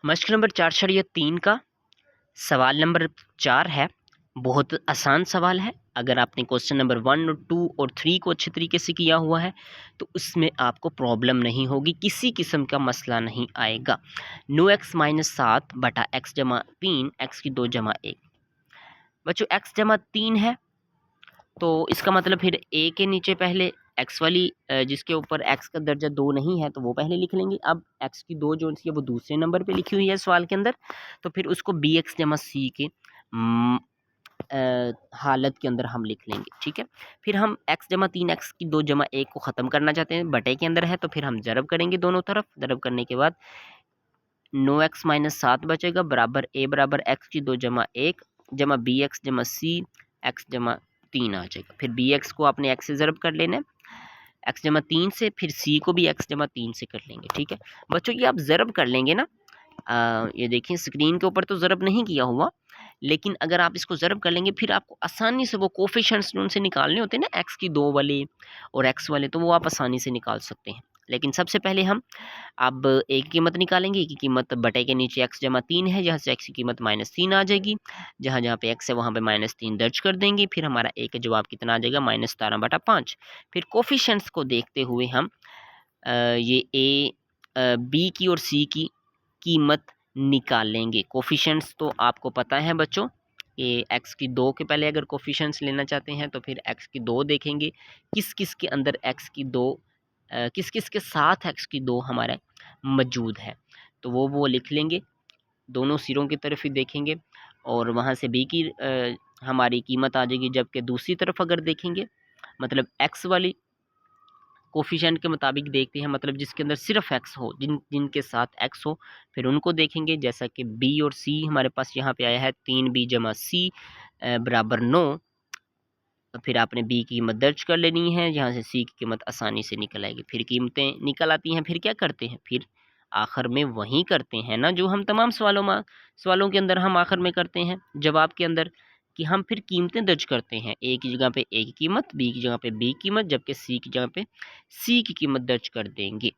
मशक number 4.3 का सवाल number 4 है। बहुत आसान सवाल है। अगर आपने क्वेश्चन नंबर 1 और 2 और 3 को अच्छे तरीके से किया हुआ है तो उसमें आपको प्रॉब्लम नहीं होगी, किसी किस्म का मसला नहीं आएगा। 9x-7 बटा x जमा 3 x की 2 जमा 1। बच्चों x जमा 3 है तो इसका मतलब फिर a के नीचे पहले x वाली जिसके ऊपर x का दर्जा 2 नहीं है तो वो पहले लिख लेंगे। अब x की 2 जो है वो दूसरे नंबर पे लिखी हुई है सवाल के अंदर, तो फिर उसको bx जमा c के हालत के अंदर हम लिख लेंगे। ठीक है, फिर हम x जमा 3 x की 2 जमा 1 को ख़त्म करना चाहते हैं, बटे के अंदर है तो फिर हम ज़रब करेंगे दोनों तरफ। ज़रब करने के बाद 9x-7 बचेगा बराबर a बराबर x की 2 जमा 1 जमा bx जमा c x जमा 3 आ जाएगा। फिर bx को आपने x से ज़रब कर लेना है x जमा 3 से, फिर c को भी x जमा 3 से कर लेंगे। ठीक है बच्चों, ये आप ज़रब कर लेंगे ना। ये देखिए स्क्रीन के ऊपर तो ज़रब नहीं किया हुआ, लेकिन अगर आप इसको ज़रब कर लेंगे फिर आपको आसानी से वो कोफिशिएंट्स उनसे निकालने होते हैं ना, x की 2 वाले और x वाले, तो वो आप आसानी से निकाल सकते हैं। लेकिन सबसे पहले हम अब a की कीमत निकालेंगे। a की कीमत बटे के नीचे x जमा 3 है, जहाँ से x की कीमत -3 आ जाएगी। जहाँ जहाँ पे x है वहाँ पे -3 दर्ज कर देंगे। फिर हमारा a का जवाब कितना आ जाएगा, -17 बटा 5। फिर कोफिशिएंट्स को देखते हुए हम ये a b की और c की कीमत निकालेंगे। कोफिशिएंट्स तो आपको पता है बच्चों, ये x की 2 के पहले अगर कोफिशिएंट्स लेना चाहते हैं तो फिर x की 2 देखेंगे किस किस के अंदर x की 2 किस किस के साथ x की 2 हमारा मौजूद है, तो वो लिख लेंगे। दोनों सिरों की तरफ ही देखेंगे और वहाँ से b की हमारी कीमत आ जाएगी। जबकि दूसरी तरफ अगर देखेंगे मतलब x वाली कोफिशिएंट के मुताबिक देखते हैं, मतलब जिसके अंदर सिर्फ x हो, जिनके साथ x हो, फिर उनको देखेंगे। जैसा कि b और c हमारे पास यहाँ पे आया है 3b जमा c बराबर 9। फिर आपने b की कीमत दर्ज कर लेनी है, जहाँ से c की कीमत आसानी से निकल आएगी। फिर कीमतें निकल आती हैं, फिर क्या करते हैं, फिर आखिर में वही करते हैं ना जो हम तमाम सवालों के अंदर हम आखिर में करते हैं जवाब के अंदर, कि हम फिर कीमतें दर्ज करते हैं। a की जगह पे a की कीमत, b की जगह पे b की कीमत, जबकि c की जगह पे c की कीमत दर्ज कर देंगे।